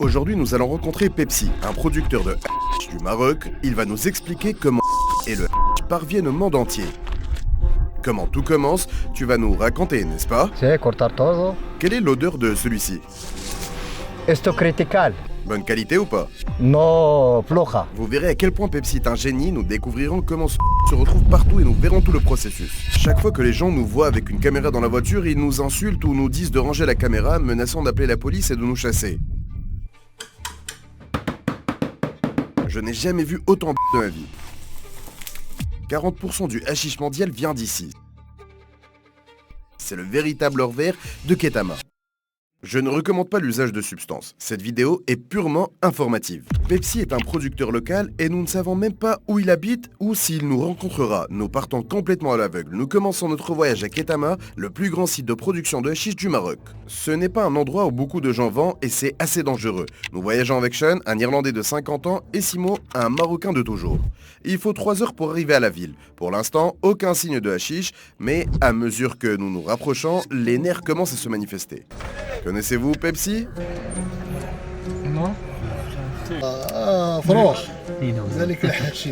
Aujourd'hui, nous allons rencontrer Pepsi, un producteur de du Maroc. Il va nous expliquer comment et le parviennent au monde entier. Comment tout commence, tu vas nous raconter, n'est-ce pas? Sí, cortar todo. Quelle est l'odeur de celui-ci? Esto critical. Bonne qualité ou pas? No floja. Vous verrez à quel point Pepsi est un génie, nous découvrirons comment se retrouve partout et nous verrons tout le processus. Chaque fois que les gens nous voient avec une caméra dans la voiture, ils nous insultent ou nous disent de ranger la caméra, menaçant d'appeler la police et de nous chasser. Je n'ai jamais vu autant de ma vie. 40% du hashish mondial vient d'ici. C'est le véritable or vert de Ketama. Je ne recommande pas l'usage de substances. Cette vidéo est purement informative. Pepsi est un producteur local et nous ne savons même pas où il habite ou s'il nous rencontrera. Nous partons complètement à l'aveugle. Nous commençons notre voyage à Ketama, le plus grand site de production de hashish du Maroc. Ce n'est pas un endroit où beaucoup de gens vendent et c'est assez dangereux. Nous voyageons avec Sean, un Irlandais de 50 ans, et Simo, un Marocain de toujours. Il faut 3 heures pour arriver à la ville. Pour l'instant, aucun signe de hashish, mais à mesure que nous nous rapprochons, les nerfs commencent à se manifester. Connaissez-vous Pepsi? Non.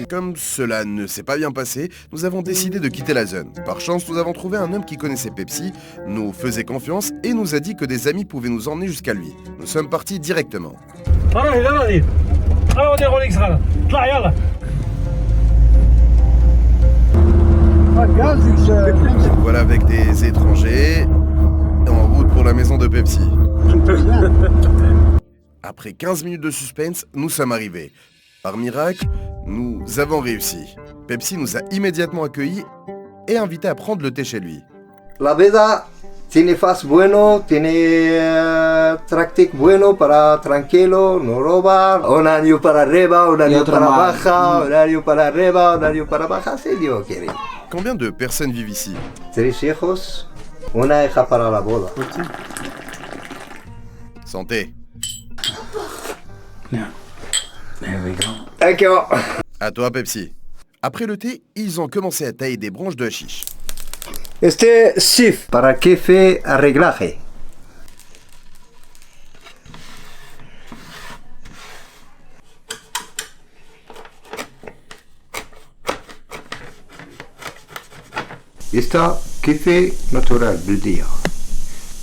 Comme cela ne s'est pas bien passé, nous avons décidé de quitter la zone. Par chance, nous avons trouvé un homme qui connaissait Pepsi, nous faisait confiance et nous a dit que des amis pouvaient nous emmener jusqu'à lui. Nous sommes partis directement. Voilà avec des étrangers, en route pour la maison de Pepsi. Après 15 minutes de suspense, nous sommes arrivés. Par miracle, nous avons réussi. Pepsi nous a immédiatement accueillis et invités à prendre le thé chez lui. La vida tiene faz bueno, tiene tractic bueno para tranquilo, no robar. Un año para arriba, un año para baja, un año para arriba, un año para baja, si Dios quiere. Combien de personnes vivent ici? 3 hijos, una hija para la boda. Santé. There we go. Thank you. À toi Pepsi. Après le thé, ils ont commencé à tailler des branches de hashish. Este sif para café arreglaje. Esta café natural بالدية.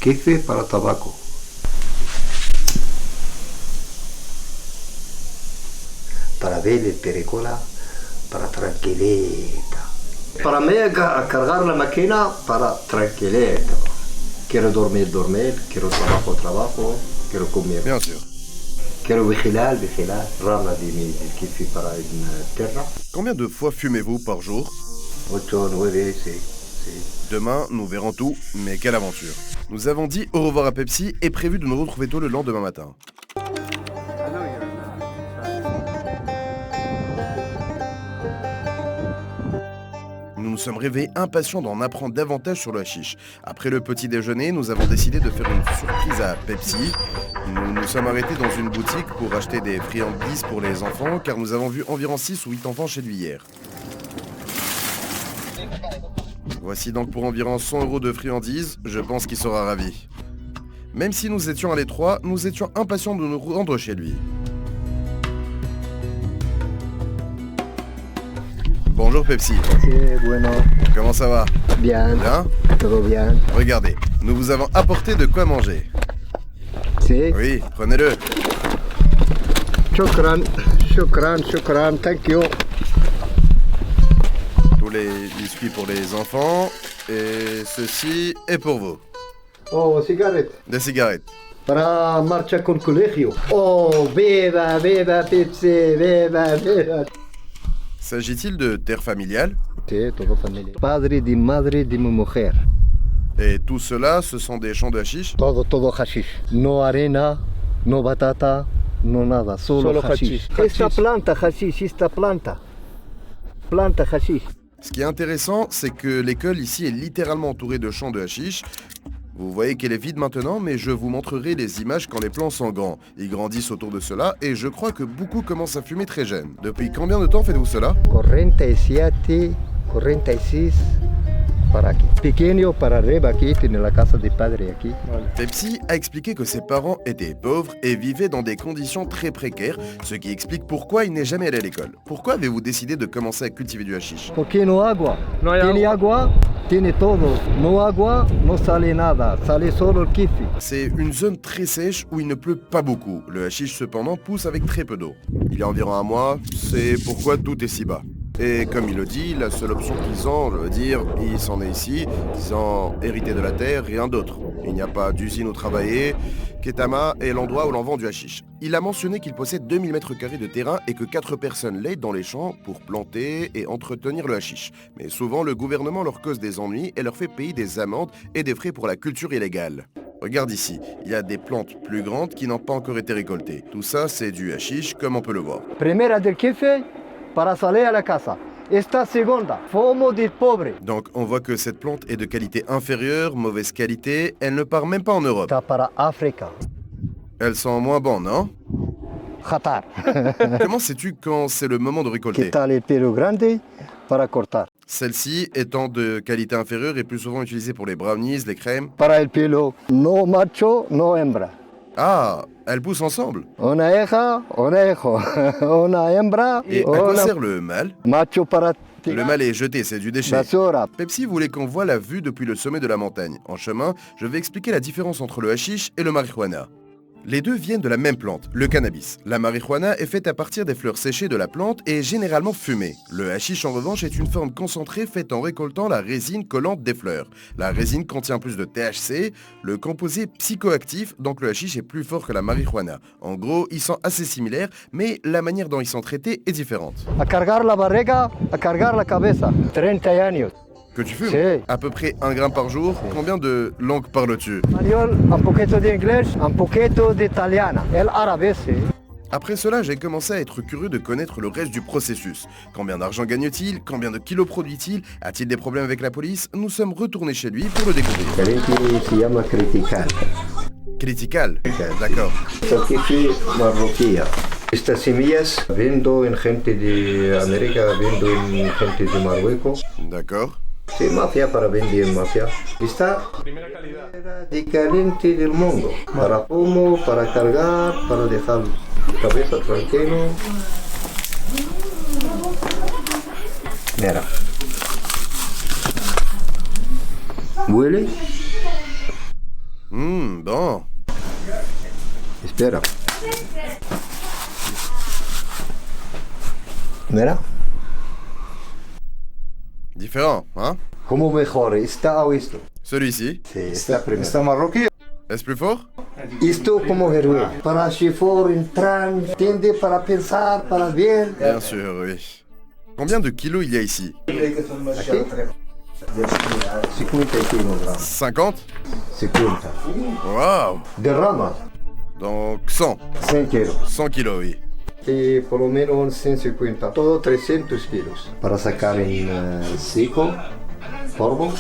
Café para tabaco. Para ver el pericola, para tranquilita. Para mí cargar la máquina para tranquilita. Quiero dormir, quiero trabajo, quiero comer. Bien sûr. Quiero vigilar. Rama del kifi para terra. Combien de fois fumez-vous par jour? 8, 9, sí. Demain, nous verrons tout, mais quelle aventure. Nous avons dit au revoir à Pepsi et prévu de nous retrouver tôt le lendemain matin. Nous nous sommes réveillés impatients d'en apprendre davantage sur le hashish. Après le petit déjeuner, nous avons décidé de faire une surprise à Pepsi. Nous nous sommes arrêtés dans une boutique pour acheter des friandises pour les enfants, car nous avons vu environ 6 ou 8 enfants chez lui hier. Voici donc pour environ 100 € de friandises, je pense qu'il sera ravi. Même si nous étions à l'étroit, nous étions impatients de nous rendre chez lui. Bonjour Pepsi. C'est bueno. Comment ça va? Bien. Bien? Todo bien. Regardez, nous vous avons apporté de quoi manger. Sí. Oui, prenez-le. Shukran. Thank you. Tous les biscuits pour les enfants. Et ceci est pour vous. Oh, cigarette. Des cigarettes. Para marcha con colegio. Oh, viva Pepsi, viva. S'agit-il de terre familiale? Sí, todo familia. Padre de madre de mi mujer. Et tout cela, ce sont des champs de hashish? Todo hashish. No arena, no batata, no nada. Solo hashish. Esta planta hashish. Ce qui est intéressant, c'est que l'école ici est littéralement entourée de champs de hashish. Vous voyez qu'elle est vide maintenant, mais je vous montrerai les images quand les plants sont grands. Ils grandissent autour de cela et je crois que beaucoup commencent à fumer très jeunes. Depuis combien de temps faites-vous cela? 47, 46, para aquí. Pequeño para arriba aquí, tiene la casa de padre aquí. Pepsi a expliqué que ses parents étaient pauvres et vivaient dans des conditions très précaires, ce qui explique pourquoi il n'est jamais allé à l'école. Pourquoi avez-vous décidé de commencer à cultiver du hashish? Porque no agua. No hay Tiene agua, tiene todo. No agua, no sale nada. Sale solo el kifi. C'est une zone très sèche où il ne pleut pas beaucoup. Le hashish cependant pousse avec très peu d'eau. Il y a environ un mois, c'est pourquoi tout est si bas. Et comme il le dit, la seule option qu'ils ont, je veux dire, ils s'en est ici, ils ont hérité de la terre, rien d'autre. Il n'y a pas d'usine où travailler, Ketama est l'endroit où l'on vend du hashish. Il a mentionné qu'il possède 2000 m² de terrain et que 4 personnes l'aident dans les champs pour planter et entretenir le hashish. Mais souvent, le gouvernement leur cause des ennuis et leur fait payer des amendes et des frais pour la culture illégale. Regarde ici, il y a des plantes plus grandes qui n'ont pas encore été récoltées. Tout ça, c'est du hashish, comme on peut le voir. Primera del kifi para salir a la casa. Esta segunda, fomo de pobre. Donc on voit que cette plante est de qualité inférieure, mauvaise qualité, elle ne part même pas en Europe. Está para África. Elles sont moins bonnes, non? Jatar. Comment sais-tu quand c'est le moment de récolter? Que tal el pelo grande para cortar. Celle-ci étant de qualité inférieure et plus souvent utilisée pour les brownies, les crèmes. Para el pelo, no macho, no hembra. Ah, elles poussent ensemble. Una hija, una hijo. Una hembra, Et à quoi una sert le mâle? macho para Le mâle est jeté, c'est du déchet. basura. Pepsi voulait qu'on voit la vue depuis le sommet de la montagne. En chemin, je vais expliquer la différence entre le hashish et le marijuana. Les deux viennent de la même plante, le cannabis. La marijuana est faite à partir des fleurs séchées de la plante et est généralement fumée. Le hashish en revanche est une forme concentrée faite en récoltant la résine collante des fleurs. La résine contient plus de THC, le composé psychoactif, donc le hashish est plus fort que la marijuana. En gros, ils sont assez similaires, mais la manière dont ils sont traités est différente. A cargar la barriga, a cargar la cabeza. 30 años. Que tu fumes? Si. À peu près 1 gramme par jour. Combien de langues parles-tu? Español, un poquito de inglés, un poquito de italiana. El árabe, sí. Après cela, j'ai commencé à être curieux de connaître le reste du processus. Combien d'argent gagne-t-il? Combien de kilos produit-il? A-t-il des problèmes avec la police? Nous sommes retournés chez lui pour le découvrir. Se llama criticar. Critical. D'accord. Kifi marroquilla. Estas semillas vendo en gente de América, vendo en gente de Marruecos. D'accord. Sí, mafia para vender mafia. Está de caliente del mundo. Para fumo, para cargar, para dejar cabeza tranquilo. Mira. ¿Huele? Bon. Espera. Mira. Différent, hein? ¿Cómo mejor? ¿Está o esto? Celui-ci. Sí, está primero. Está marroquí. Est-ce plus fort? Esto como héroe. Para chefor, entrar, entiende, para pensar, para ver. Bien sûr, oui. Combien de kilos il y a ici? Aquí. 50 kilogrammes. 50? 50. Waouh! De rama, Donc 100. 100 kilos. 100 kilos, oui. Y por lo menos 150. Todo 300 kilos. Para sacar en seco, polvo,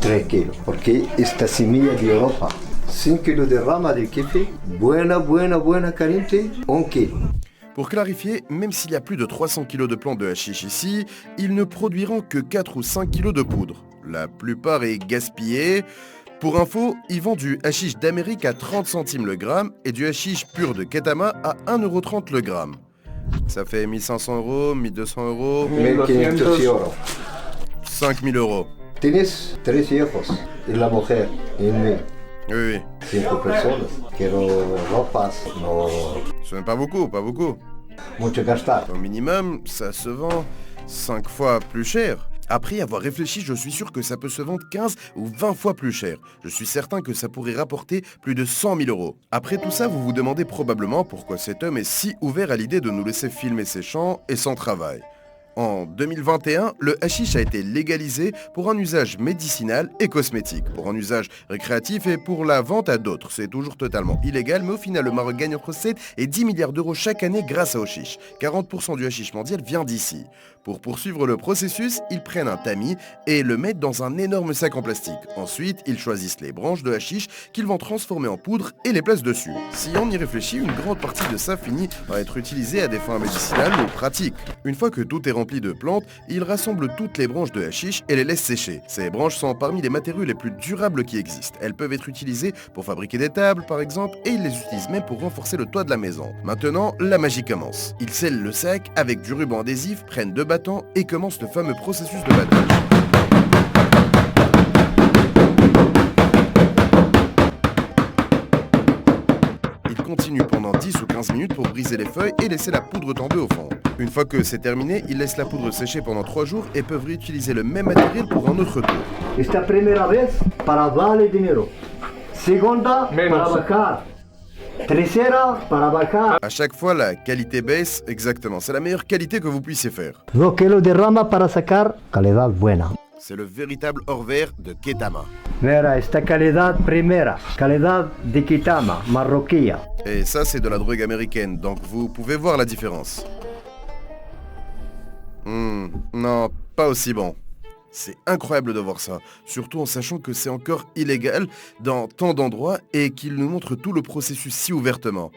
3 kilos. Porque esta semilla de Europa. 5 kilos de rama de kifi. Buena, caliente. 1 kilo. Pour clarifier, même s'il y a plus de 300 kg de plantes de hashish ici, ils ne produiront que 4 ou 5 kg de poudre. La plupart est gaspillée. Pour info, ils vendent du hashish d'Amérique à 30 centimes le gramme et du hashish pur de Ketama à 1,30 € le gramme. Ça fait 1500 €, 1200 €, 1500 euros. 5000 €. Tienes 3 hijos y la mujer y mí. Oui. 5 personas. Quiero ropas, no Ce n'est pas beaucoup, pas beaucoup. mucho gastar. Au minimum, ça se vend 5 fois plus cher. Après avoir réfléchi, je suis sûr que ça peut se vendre 15 ou 20 fois plus cher. Je suis certain que ça pourrait rapporter plus de 100 000 €. Après tout ça, vous vous demandez probablement pourquoi cet homme est si ouvert à l'idée de nous laisser filmer ses champs et son travail. En 2021, le hashish a été légalisé pour un usage médicinal et cosmétique, pour un usage récréatif et pour la vente à d'autres. C'est toujours totalement illégal, mais au final, le Maroc gagne entre 7 et 10 milliards d'euros chaque année grâce au hashish. 40% du hashish mondial vient d'ici. Pour poursuivre le processus, ils prennent un tamis et le mettent dans un énorme sac en plastique. Ensuite, ils choisissent les branches de hashish qu'ils vont transformer en poudre et les placent dessus. Si on y réfléchit, une grande partie de ça finit par être utilisée à des fins médicinales ou pratiques. Une fois que tout est rempli de plantes, il rassemble toutes les branches de hashish et les laisse sécher. Ces branches sont parmi les matériaux les plus durables qui existent. Elles peuvent être utilisées pour fabriquer des tables, par exemple, et il les utilise même pour renforcer le toit de la maison. Maintenant, la magie commence. Il scelle le sac avec du ruban adhésif, prennent 2 bâtons et commence le fameux processus de battage. Continue pendant 10 ou 15 minutes pour briser les feuilles et laisser la poudre tomber au fond. Une fois que c'est terminé, ils laissent la poudre sécher pendant 3 jours et peuvent réutiliser le même matériel pour un autre tour. Esta primera vez para darle dinero. Segunda para bajar. Tercera para bajar. À chaque fois, la qualité baisse, exactement. C'est la meilleure qualité que vous puissiez faire. 2 kilos de rama para sacar calidad buena. C'est le véritable or vert de Ketama. Vera, esta calidad primera, calidad de Ketama, marroquilla. Et ça, c'est de la drogue américaine, donc vous pouvez voir la différence. Non, pas aussi bon. C'est incroyable de voir ça, surtout en sachant que c'est encore illégal dans tant d'endroits et qu'il nous montre tout le processus si ouvertement.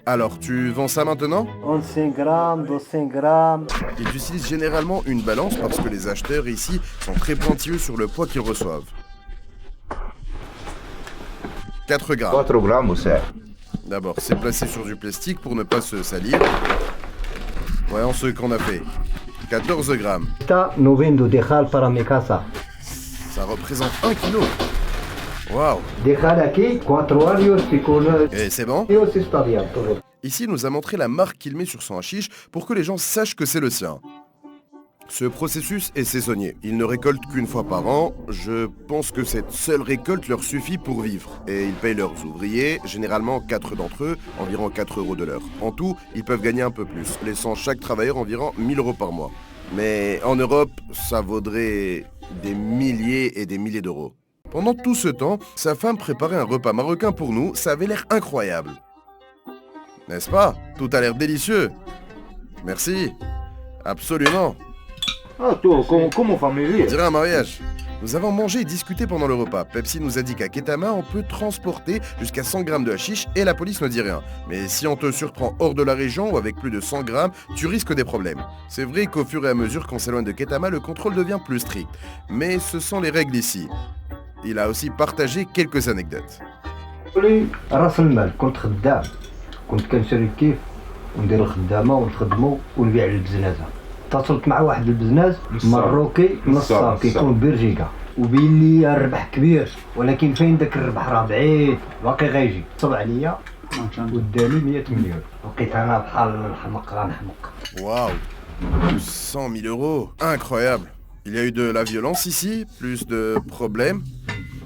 Alors, tu vends ça maintenant ? 11 grammes, 200 grammes. Ils utilisent généralement une balance parce que les acheteurs ici sont très pointilleux sur le poids qu'ils reçoivent. 4 grammes. 4 grammes, c'est. D'abord, c'est placé sur du plastique pour ne pas se salir. Voyons ce qu'on a fait. 14 grammes. Está no vendo dejar para mi casa. Ça représente 1 kilo. Waouh. Dejar aquí 4 años y con... Et c'est bon ? Dios está bien, todo. Ici, il nous a montré la marque qu'il met sur son hashish pour que les gens sachent que c'est le sien. Ce processus est saisonnier. Ils ne récoltent qu'une fois par an. Je pense que cette seule récolte leur suffit pour vivre. Et ils payent leurs ouvriers, généralement 4 d'entre eux, environ 4 € de l'heure. En tout, ils peuvent gagner un peu plus, laissant chaque travailleur environ 1 000 € par mois. Mais en Europe, ça vaudrait des milliers et des milliers d'euros. Pendant tout ce temps, sa femme préparait un repas marocain pour nous, ça avait l'air incroyable. N'est-ce pas ? Tout a l'air délicieux. Merci. Absolument. Ah, toi, como familia. On dirait un mariage. Nous avons mangé et discuté pendant le repas. Pepsi nous a dit qu'à Ketama, on peut transporter jusqu'à 100 grammes de hashish et la police ne dit rien. Mais si on te surprend hors de la région ou avec plus de 100 grammes, tu risques des problèmes. C'est vrai qu'au fur et à mesure qu'on s'éloigne de Ketama, le contrôle devient plus strict. Mais ce sont les règles ici. Il a aussi partagé quelques anecdotes. راس المال كنت خدام كنت كنشري كيف وندير الخدامه ونخدمو ونبيع للبزنازه اتصلت مع واحد البزناز مروكي نصاب كيكون بلجيكا وبين لي الربح كبير ولكن فين داك الربح راه ضعيف باقي غيجي صب عليا وداني 100 مليون بقيت انا بحال الحمق غنحمق. Waouh, 100 000 €, incroyable. Il y a eu de la violence ici, plus de problèmes.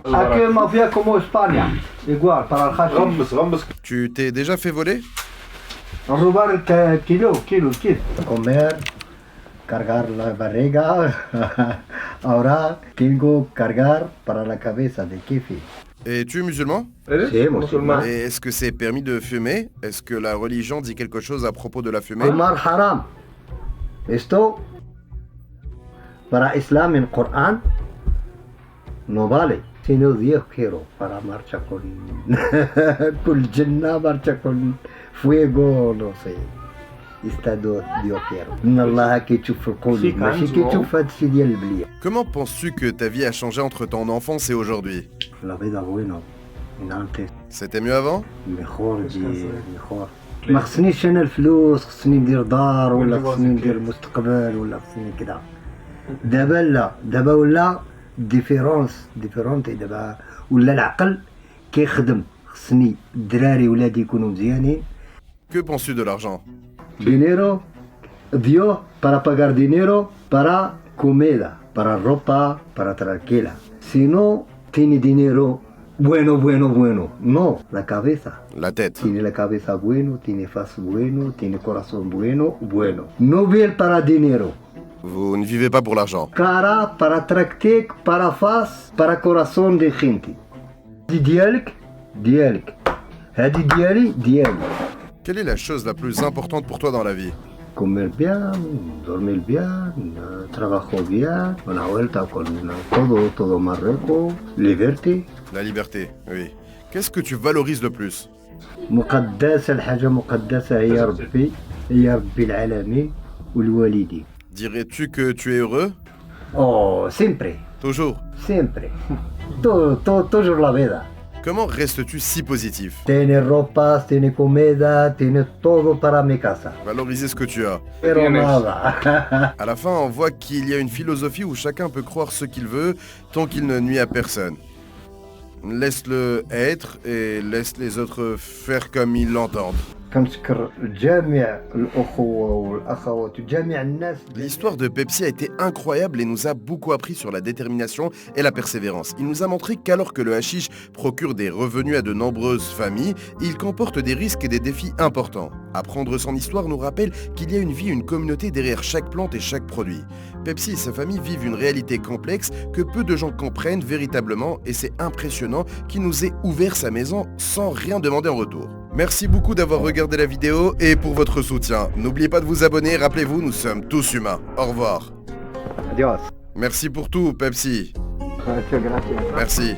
Aquí mafia como España, igual para el hashish. Tu t'es déjà fait voler? Robar el kilo. Comer, cargar la barriga, ahora tengo cargar para la cabeza de kifi. Et tu es musulman? Sí, musulmán. Et est-ce que c'est permis de fumer? Est-ce que la religion dit quelque chose à propos de la fumée? Fumar haram. Esto para Islam en Corán no vale. Sino Dios quiero para marcha con Jannah, marcha con fuego, no sé. Estado Dios quiero. إن الله كيشوف القلوب ماشي كيشوف هادشي ديال البلية. Comment penses-tu que ta vie a changé entre ton enfance et aujourd'hui? La vida buena. من antes. C'était mieux avant? mejor. ما خصنيش انا الفلوس، خصني ندير دار ولا خصني ندير المستقبل ولا خصني كذا. دابا لا، دابا ولا ديفيرونتي دابا ولا العقل كيخدم. خصني الدراري ولادي يكونوا مزيانين. Que penses-tu de l'argent? Dinero, Dios para pagar dinero para comida, para ropa, para tranquila. Si no tiene dinero bueno. No, la cabeza. La tête. Tiene la cabeza bueno, tiene faz bueno, tiene corazón bueno. No vive para dinero. Vous ne vivez pas pour l'argent. Cara para tractic, para faz, para corazón de gente. دي ديالك. هادي ديالي. Quelle est la chose la plus importante pour toi dans la vie? Comer bien, dormir bien, trabajo bien, una vuelta con todo Marruecos, liberté. La liberté, oui. Qu'est-ce que tu valorises le plus? مقدسة الحاجة مقدسة هي ربي العالمين والوالدين. Dirais-tu que tu es heureux? Oh, siempre, Toujours. siempre. Toujours la vida. Comment restes-tu si positif? Tiene ropas, tiene comida, tiene todo para mi casa. Valoriser ce que tu as. Pero Tienes. nada. À la fin, on voit qu'il y a une philosophie où chacun peut croire ce qu'il veut tant qu'il ne nuit à personne. Laisse-le être et laisse les autres faire comme ils l'entendent. كنشكر جميع الأخوة والأخوات وجميع الناس. L'histoire de Pepsi a été incroyable et nous a beaucoup appris sur la détermination et la persévérance. Il nous a montré qu'alors que le hashish procure des revenus à de nombreuses familles, il comporte des risques et des défis importants. Apprendre son histoire nous rappelle qu'il y a une vie, une communauté derrière chaque plante et chaque produit. Pepsi et sa famille vivent une réalité complexe que peu de gens comprennent véritablement et c'est impressionnant qu'il nous ait ouvert sa maison sans rien demander en retour. Merci beaucoup d'avoir regardé la vidéo et pour votre soutien. N'oubliez pas de vous abonner, rappelez-vous, nous sommes tous humains. Au revoir. Adios. Merci pour tout, Pepsi. Muchas gracias. Merci.